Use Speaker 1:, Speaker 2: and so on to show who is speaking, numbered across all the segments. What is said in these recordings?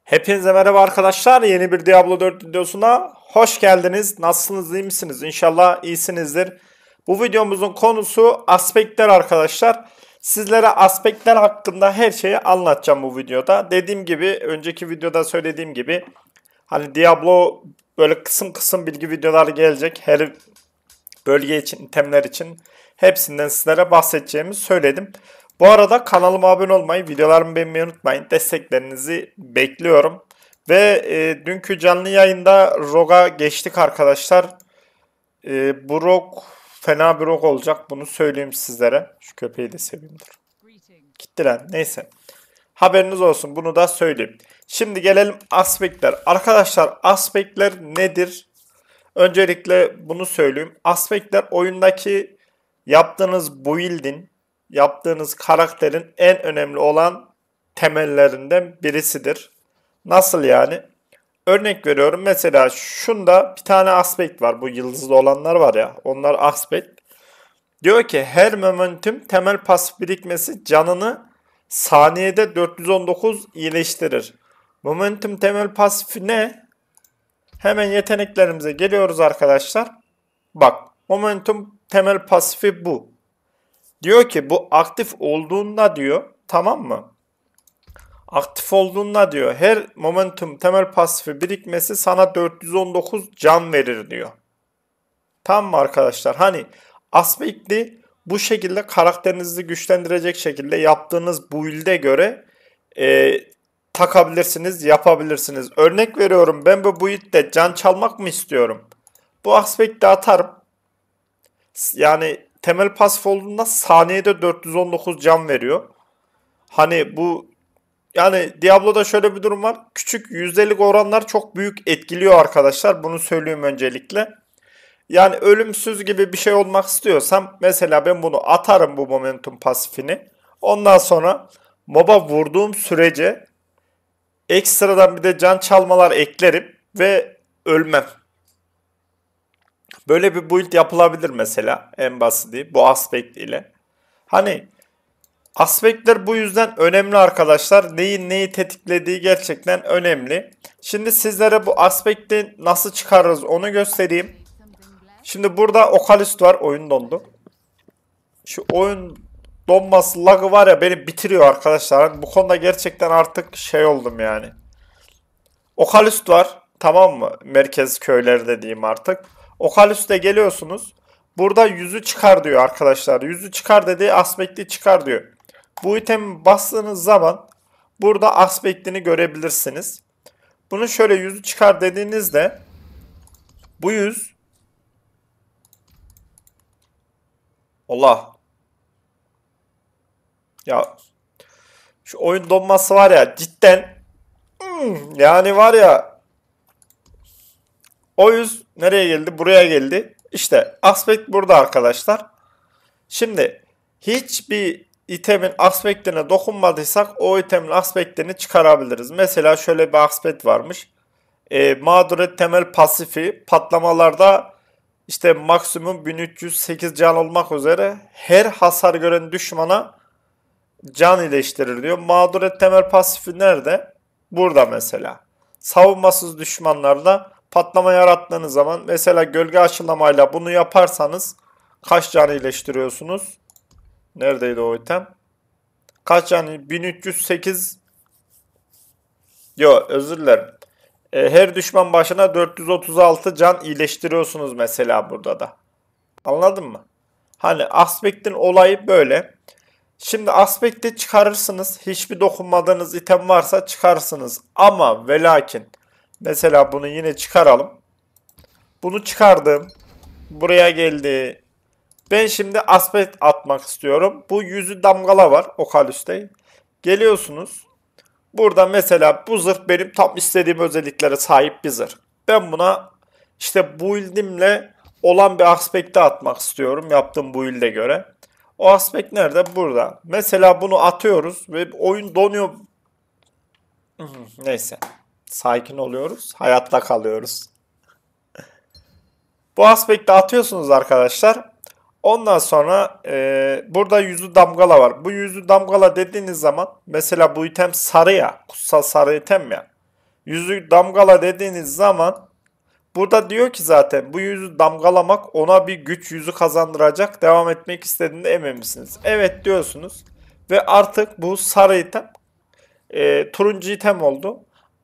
Speaker 1: Hepinize merhaba arkadaşlar. Yeni bir Diablo 4 videosuna hoş geldiniz. Nasılsınız, iyi misiniz? İnşallah iyisinizdir. Bu videomuzun konusu aspektler arkadaşlar. Sizlere aspektler hakkında her şeyi anlatacağım bu videoda. Dediğim gibi, önceki videoda söylediğim gibi hani Diablo böyle kısım kısım bilgi videoları gelecek. Her bölge için, itemler için hepsinden sizlere bahsedeceğimi söyledim. Bu arada kanalıma abone olmayı, videolarımı beğenmeyi unutmayın. Desteklerinizi bekliyorum. Ve dünkü canlı yayında Rogue'a geçtik arkadaşlar. Bu Rogue fena bir Rogue olacak. Bunu söyleyeyim sizlere. Şu köpeği de seveyim. Dur. Gitti lan. Neyse. Haberiniz olsun. Bunu da söyleyeyim. Şimdi gelelim aspektler. Arkadaşlar aspektler nedir? Öncelikle bunu söyleyeyim. Aspektler oyundaki yaptığınız build'in, yaptığınız karakterin en önemli olan temellerinden birisidir. Nasıl yani? Örnek veriyorum. Mesela şunda bir tane aspekt var. Bu yıldızlı olanlar var ya. Onlar aspekt. Diyor ki her momentum temel pasif birikmesi canını saniyede 419 iyileştirir. Momentum temel pasifi ne? Hemen yeteneklerimize geliyoruz arkadaşlar. Bak, momentum temel pasifi bu. Diyor ki bu aktif olduğunda diyor, tamam mı? Aktif olduğunda diyor her momentum temel pasifi birikmesi sana 419 can verir diyor. Tamam mı arkadaşlar? Hani aspekti bu şekilde karakterinizi güçlendirecek şekilde yaptığınız build'e göre takabilirsiniz, yapabilirsiniz. Örnek veriyorum, ben bu build'de can çalmak mı istiyorum? Bu aspekti atarım. Yani temel pasif olduğunda saniyede 419 can veriyor. Hani bu, yani Diablo'da şöyle bir durum var. Küçük yüzdelik oranlar çok büyük etkiliyor arkadaşlar. Bunu söyleyeyim öncelikle. Yani ölümsüz gibi bir şey olmak istiyorsam mesela ben bunu atarım, bu momentum pasifini. Ondan sonra moba vurduğum sürece ekstradan bir de can çalmalar eklerim ve ölmem. Böyle bir build yapılabilir mesela, en basiti bu aspekt ile. Hani aspektler bu yüzden önemli arkadaşlar. Neyin neyi tetiklediği gerçekten önemli. Şimdi sizlere bu aspekti nasıl çıkarırız onu göstereyim. Şimdi burada Okalist var. Oyun dondu. Şu oyun donması lagı var ya, beni bitiriyor arkadaşlar. Hani bu konuda gerçekten artık şey oldum yani. Okalist var. Tamam mı? Merkez köylerde diyeyim artık. Okalist'e geliyorsunuz. Burada yüzü çıkar diyor arkadaşlar. Yüzü çıkar dediği aspekti çıkar diyor. Bu itemi bastığınız zaman burada aspektini görebilirsiniz. Bunu şöyle yüzü çıkar dediğinizde bu yüz, Allah ya, şu oyun donması var ya cidden, yani var ya, o yüz nereye geldi? Buraya geldi. İşte aspekt burada arkadaşlar. Şimdi hiçbir itemin aspektine dokunmadıysak o itemin aspektini çıkarabiliriz. Mesela şöyle bir aspekt varmış. Mağduriyet temel pasifi patlamalarda işte maksimum 1308 can olmak üzere her hasar gören düşmana can iyileştirir diyor. Mağduriyet temel pasifi nerede? Burada mesela. Savunmasız düşmanlarda patlama yarattığınız zaman mesela gölge aşılamayla bunu yaparsanız kaç can iyileştiriyorsunuz? Neredeydi o item? Kaç can? 1308. Yo, özür dilerim. Her düşman başına 436 can iyileştiriyorsunuz mesela burada da. Anladın mı? Hani aspektin olayı böyle. Şimdi aspekti çıkarırsınız. Hiçbir dokunmadığınız item varsa çıkarsınız. Ama ve lakin mesela bunu yine çıkaralım. Bunu çıkardım. Buraya geldi. Ben şimdi aspekt atmak istiyorum. Bu yüzü damgala var Okalüs'te. Geliyorsunuz. Burada mesela bu zırh benim tam istediğim özelliklere sahip bir zırh. Ben buna işte build'imle olan bir aspekte atmak istiyorum. Yaptığım build'e göre. O aspekt nerede? Burada. Mesela bunu atıyoruz ve oyun donuyor. Neyse. Sakin oluyoruz. Hayatta kalıyoruz. Bu aspekti atıyorsunuz arkadaşlar. Ondan sonra burada yüzü damgala var. Bu yüzü damgala dediğiniz zaman mesela bu item sarı ya. Kutsal sarı item ya. yüzü damgala dediğiniz zaman burada diyor ki zaten bu yüzü damgalamak ona bir güç yüzü kazandıracak. Devam etmek istediğinde emin misiniz? Evet diyorsunuz. Ve artık bu sarı item turuncu item oldu.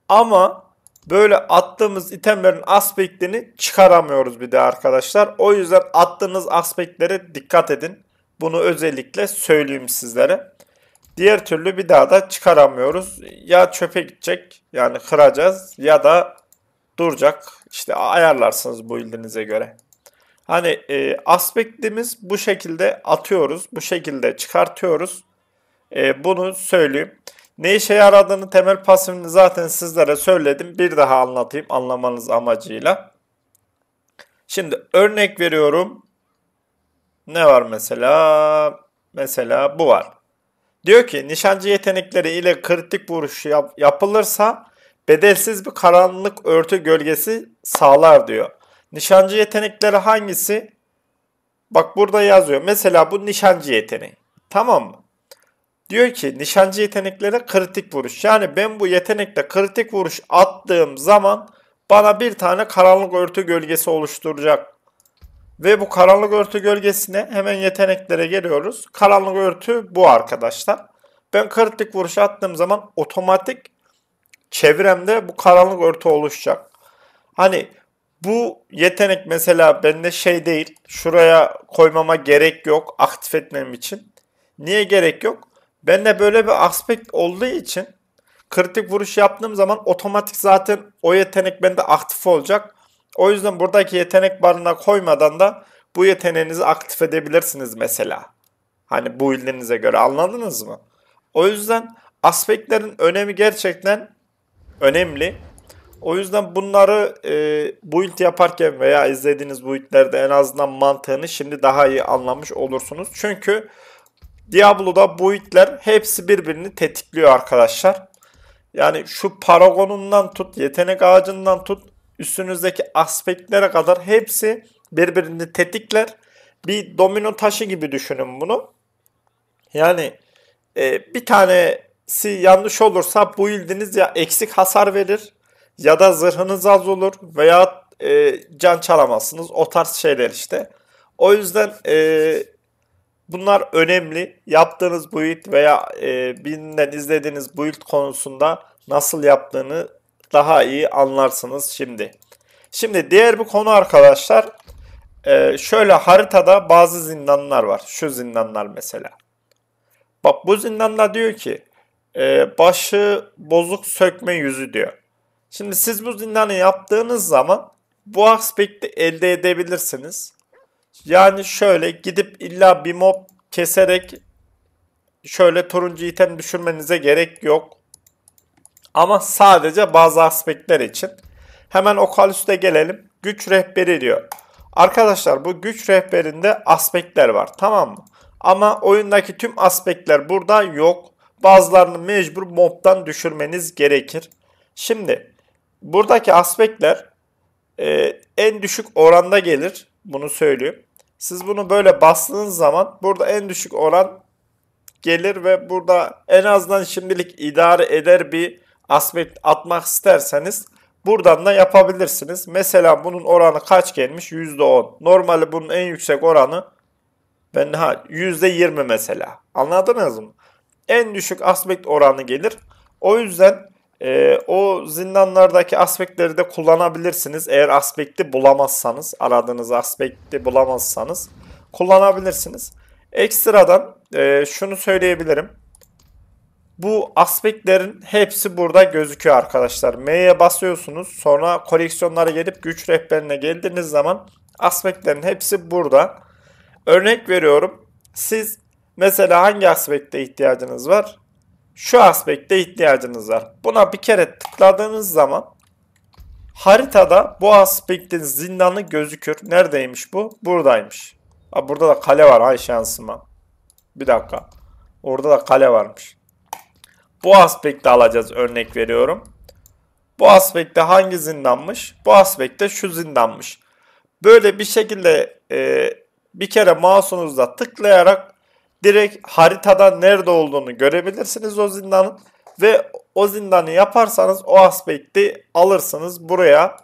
Speaker 1: Ama böyle attığımız itemlerin aspektini çıkaramıyoruz bir de arkadaşlar. O yüzden attığınız aspektlere dikkat edin. Bunu özellikle söyleyeyim sizlere. Diğer türlü bir daha da çıkaramıyoruz. Ya çöpe gidecek yani kıracağız ya da duracak. İşte ayarlarsınız bu build'inize göre. Hani aspektimiz bu şekilde atıyoruz. Bu şekilde çıkartıyoruz. Bunu söyleyeyim. Ne işe yaradığını temel pasifini zaten sizlere söyledim. Bir daha anlatayım anlamanız amacıyla. Şimdi örnek veriyorum. Ne var mesela? Mesela bu var. Diyor ki nişancı yetenekleri ile kritik vuruş yapılırsa bedelsiz bir karanlık örtü gölgesi sağlar diyor. Nişancı yetenekleri hangisi? Bak burada yazıyor. Mesela bu nişancı yeteneği. Tamam mı? Diyor ki nişancı yeteneklere kritik vuruş. Yani ben bu yetenekte kritik vuruş attığım zaman bana bir tane karanlık örtü gölgesi oluşturacak. Ve bu karanlık örtü gölgesine hemen yeteneklere geliyoruz. Karanlık örtü bu arkadaşlar. Ben kritik vuruş attığım zaman otomatik çevremde bu karanlık örtü oluşacak. Hani bu yetenek mesela bende şey değil. Şuraya koymama gerek yok aktif etmem için. Niye gerek yok? Bende böyle bir aspekt olduğu için kritik vuruş yaptığım zaman otomatik zaten o yetenek bende aktif olacak. O yüzden buradaki yetenek barına koymadan da bu yeteneğinizi aktif edebilirsiniz mesela. Hani bu build'inize göre anladınız mı? O yüzden aspektlerin önemi gerçekten önemli. O yüzden bunları build yaparken veya izlediğiniz build'lerde en azından mantığını şimdi daha iyi anlamış olursunuz. Çünkü Diablo'da build'ler hepsi birbirini tetikliyor arkadaşlar. Yani şu paragonundan tut, yetenek ağacından tut, üstünüzdeki aspektlere kadar hepsi birbirini tetikler. Bir domino taşı gibi düşünün bunu. Yani bir tanesi yanlış olursa build'iniz ya eksik hasar verir ya da zırhınız az olur veya can çalamazsınız. O tarz şeyler işte. O yüzden bunlar önemli. Yaptığınız build veya birinden izlediğiniz build konusunda nasıl yaptığını daha iyi anlarsınız şimdi. Şimdi diğer bir konu arkadaşlar. Şöyle haritada bazı zindanlar var. Şu zindanlar mesela. Bak bu zindanda diyor ki başı bozuk sökme yüzü diyor. Şimdi siz bu zindanı yaptığınız zaman bu aspekti elde edebilirsiniz. Yani şöyle gidip illa bir mob keserek şöyle turuncu item düşürmenize gerek yok. Ama sadece bazı aspektler için. Hemen Ocalus'ta gelelim. Güç rehberi diyor. Arkadaşlar bu güç rehberinde aspektler var, tamam mı? Ama oyundaki tüm aspektler burada yok. Bazılarını mecbur mob'dan düşürmeniz gerekir. Şimdi buradaki aspektler en düşük oranda gelir. Bunu söyleyeyim. Siz bunu böyle bastığınız zaman burada en düşük oran gelir ve burada en azından şimdilik idare eder bir aspekt atmak isterseniz buradan da yapabilirsiniz. Mesela bunun oranı kaç gelmiş? %10. Normalde bunun en yüksek oranı %20 mesela. Anladınız mı? En düşük aspekt oranı gelir. O yüzden o zindanlardaki aspektleri de kullanabilirsiniz. Eğer aspekti bulamazsanız, aradığınız aspekti bulamazsanız kullanabilirsiniz. Ekstradan şunu söyleyebilirim. Bu aspektlerin hepsi burada gözüküyor arkadaşlar. M'ye basıyorsunuz. Sonra koleksiyonlara gelip güç rehberine geldiğiniz zaman aspektlerin hepsi burada. Örnek veriyorum. Siz mesela hangi aspekte ihtiyacınız var? Şu aspekte ihtiyacınız var. Buna bir kere tıkladığınız zaman haritada bu aspektin zindanı gözükür. Neredeymiş bu? Buradaymış. Burada da kale var, ay şansıma. Bir dakika. Orada da kale varmış. Bu aspekti alacağız, örnek veriyorum. Bu aspekte hangi zindanmış? Bu aspekte şu zindanmış. Böyle bir şekilde bir kere mouse'unuzla tıklayarak direkt haritada nerede olduğunu görebilirsiniz o zindanın. Ve o zindanı yaparsanız o aspekti alırsınız buraya.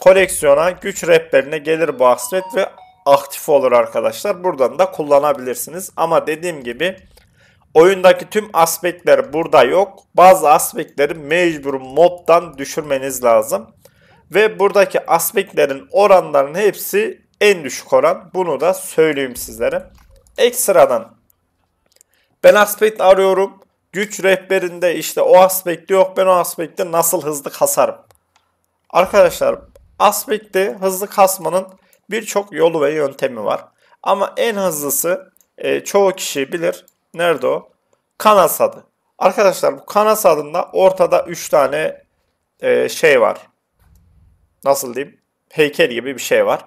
Speaker 1: Koleksiyona, güç rehberine gelir bu aspekt ve aktif olur arkadaşlar. Buradan da kullanabilirsiniz. Ama dediğim gibi oyundaki tüm aspektler burada yok. Bazı aspektleri mecbur moddan düşürmeniz lazım. Ve buradaki aspektlerin oranlarının hepsi en düşük oran. Bunu da söyleyeyim sizlere. Ekstradan ben aspekt arıyorum. Güç rehberinde işte o aspekti yok. Ben o aspekti nasıl hızlı kasarım? Arkadaşlar aspekti hızlı kasmanın birçok yolu ve yöntemi var. Ama en hızlısı çoğu kişi bilir. Nerede o? Kanas adı. Arkadaşlar bu Kanas adında ortada 3 tane şey var. Nasıl diyeyim? Heykel gibi bir şey var.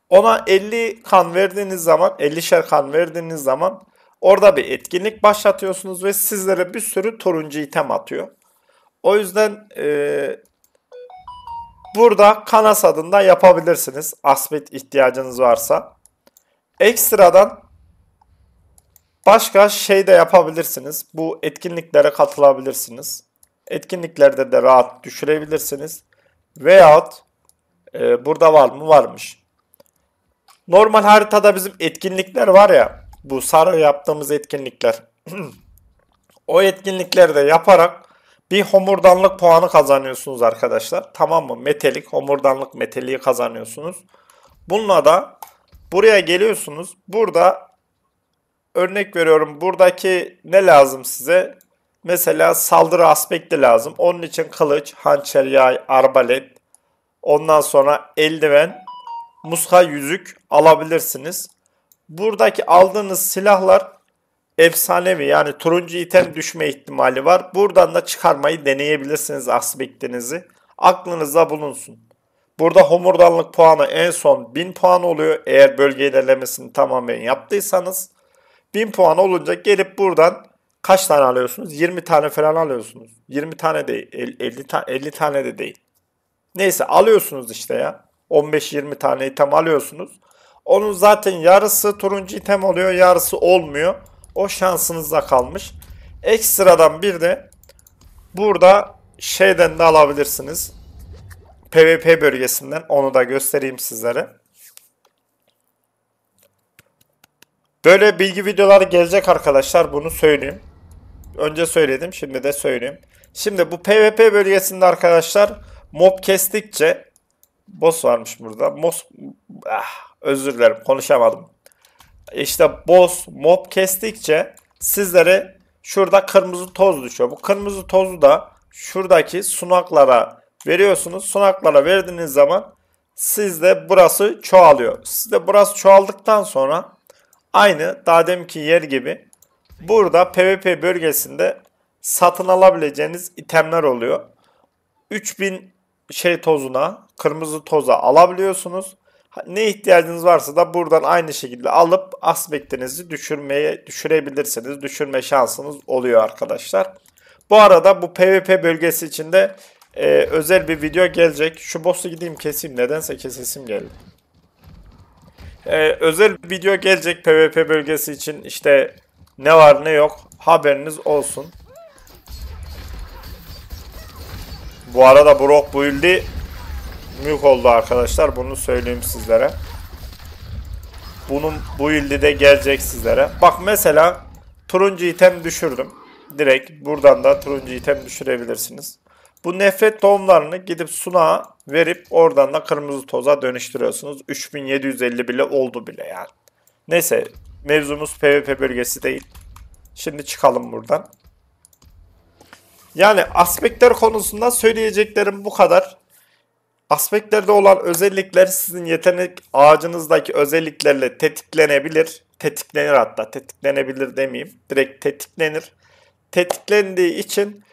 Speaker 1: Ona 50 kan verdiğiniz zaman, 50'şer kan verdiğiniz zaman orada bir etkinlik başlatıyorsunuz ve sizlere bir sürü turuncu item atıyor. O yüzden burada Kanas adında yapabilirsiniz. Aspekt ihtiyacınız varsa. Ekstradan başka şey de yapabilirsiniz. Bu etkinliklere katılabilirsiniz. Etkinliklerde de rahat düşürebilirsiniz. Veyahut burada var mı? Varmış. Normal haritada bizim etkinlikler var ya. Bu sarı yaptığımız etkinlikler. O etkinlikleri de yaparak bir homurdanlık puanı kazanıyorsunuz arkadaşlar. Tamam mı? Metalik, homurdanlık metaliği kazanıyorsunuz. Bununla da buraya geliyorsunuz. Burada örnek veriyorum. Buradaki ne lazım size? Mesela saldırı aspekti lazım. Onun için kılıç, hançer, yay, arbalet, ondan sonra eldiven, muska, yüzük alabilirsiniz. Buradaki aldığınız silahlar efsanevi, yani turuncu item düşme ihtimali var. Buradan da çıkarmayı deneyebilirsiniz aspektinizi. Aklınızda bulunsun. Burada homurdanlık puanı en son 1000 puan oluyor. Eğer bölge ilerlemesini tamamen yaptıysanız. 1000 puan olunca gelip buradan kaç tane alıyorsunuz? 20 tane falan alıyorsunuz. 20 tane değil, 50 tane de değil. Neyse alıyorsunuz işte ya. 15-20 tane item alıyorsunuz. Onun zaten yarısı turuncu item oluyor, yarısı olmuyor. O şansınızda kalmış. Ekstradan bir de burada şeyden de alabilirsiniz. PvP bölgesinden, onu da göstereyim sizlere. Böyle bilgi videoları gelecek arkadaşlar, bunu söyleyeyim. Önce söyledim, şimdi de söyleyeyim. Şimdi bu PvP bölgesinde arkadaşlar mob kestikçe boss varmış burada. Özür dilerim, konuşamadım. İşte boss mob kestikçe sizlere şurada kırmızı toz düşüyor. Bu kırmızı tozu da şuradaki sunaklara veriyorsunuz. Sunaklara verdiğiniz zaman sizde burası çoğalıyor. Sizde burası çoğaldıktan sonra aynı daha deminki yer gibi burada PvP bölgesinde satın alabileceğiniz itemler oluyor. 3000 şey tozuna, kırmızı toza alabiliyorsunuz. Ne ihtiyacınız varsa da buradan aynı şekilde alıp aspektinizi düşürebilirsiniz. Düşürme şansınız oluyor arkadaşlar. Bu arada bu PvP bölgesi içinde özel bir video gelecek. Şu boss'u gideyim keseyim. Nedense kesesim geldi. Özel bir video gelecek PvP bölgesi için, işte ne var ne yok haberiniz olsun. Bu arada Brock build'i mük oldu arkadaşlar. Bunu söyleyeyim sizlere. Bunun build'i de gelecek sizlere. Bak mesela turuncu item düşürdüm. Direkt buradan da turuncu item düşürebilirsiniz. Bu nefret tohumlarını gidip sunağa verip oradan da kırmızı toza dönüştürüyorsunuz. 3750 bile oldu bile yani. Neyse, mevzumuz PvP bölgesi değil. Şimdi çıkalım buradan. Yani aspektler konusunda söyleyeceklerim bu kadar. Aspektlerde olan özellikler sizin yetenek ağacınızdaki özelliklerle tetiklenebilir. Tetiklenir, hatta tetiklenebilir demeyeyim. Direkt tetiklenir. Tetiklendiği için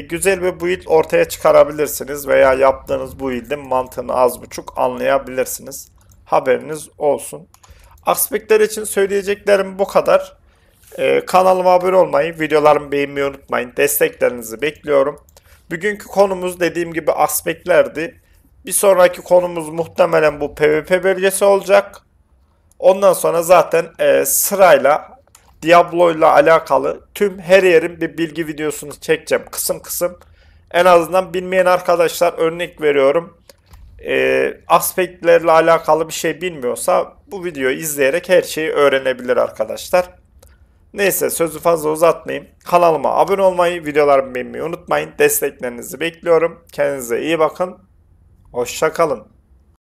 Speaker 1: güzel bir build ortaya çıkarabilirsiniz veya yaptığınız build'in mantığını az buçuk anlayabilirsiniz. Haberiniz olsun. Aspektler için söyleyeceklerim bu kadar. Kanalıma abone olmayı, videolarımı beğenmeyi unutmayın. Desteklerinizi bekliyorum. Bugünkü konumuz dediğim gibi aspektlerdi. Bir sonraki konumuz muhtemelen bu PvP bölgesi olacak. Ondan sonra zaten sırayla Diablo ile alakalı tüm her yerin bir bilgi videosunu çekeceğim kısım kısım. En azından bilmeyen arkadaşlar, örnek veriyorum, aspektlerle alakalı bir şey bilmiyorsa bu videoyu izleyerek her şeyi öğrenebilir arkadaşlar. Neyse, sözü fazla uzatmayayım. Kanalıma abone olmayı, videolarımı beğenmeyi unutmayın. Desteklerinizi bekliyorum. Kendinize iyi bakın. Hoşça kalın.